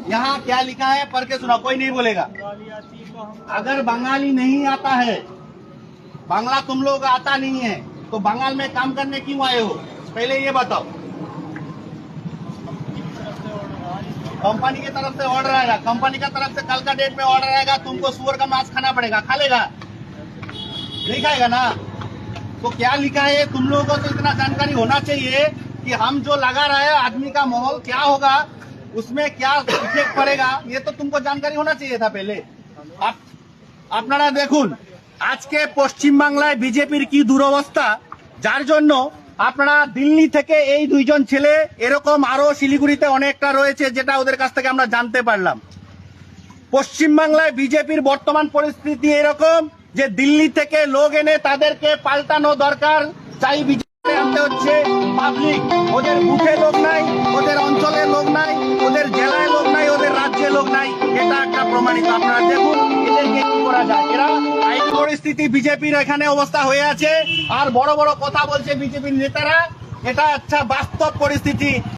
यहाँ क्या लिखा है पढ़ के सुना, कोई नहीं बोलेगा। अगर बंगाली नहीं आता है, बांग्ला तुम लोग आता नहीं है, तो बंगाल में काम करने क्यों आए हो, पहले ये बताओ। कंपनी की तरफ से ऑर्डर आएगा, कंपनी का तरफ से कल का डेट में ऑर्डर आएगा, तुमको सुअर का मांस खाना पड़ेगा, खा लेगा? नहीं खाएगा ना? तो क्या लिखा है, तुम लोगों को तो इतना जानकारी होना चाहिए कि हम जो लगा रहे हैं आदमी का माहौल क्या होगा, उसमें क्या इफेक्ट पड़ेगा, ये तो तुमको जानकारी होना चाहिए था पहले। আপনারা দেখুন আজকে পশ্চিম বাংলায় বিজেপির কি দুরবস্থা, যার জন্য আপনারা দিল্লি থেকে এই দুইজন ছেলে, এরকম আরো শিলিগুড়িতে অনেকটা রয়েছে যেটা ওদের কাছ থেকে আমরা জানতে পারলাম। পশ্চিম বাংলায় বিজেপির বর্তমান পরিস্থিতি এরকম যে দিল্লি থেকে লোক এনে তাদেরকে পাল্টানো দরকার, চাই বিজেপি আনতে হচ্ছে পাবলিক। ওদের বুথে লোক নাই, ওদের অঞ্চলে লোক নাই, ওদের জেলায় লোক নাই, ওদের রাজ্যে লোক নাই, এটা একটা প্রমাণিত। আপনারা দেখুন এদেরকে কি করা যায়। এরা আইন পরিস্থিতি বিজেপির এখানে অবস্থা হয়ে আছে, আর বড় বড় কথা বলছে বিজেপির নেতারা, এটা একটা বাস্তব পরিস্থিতি।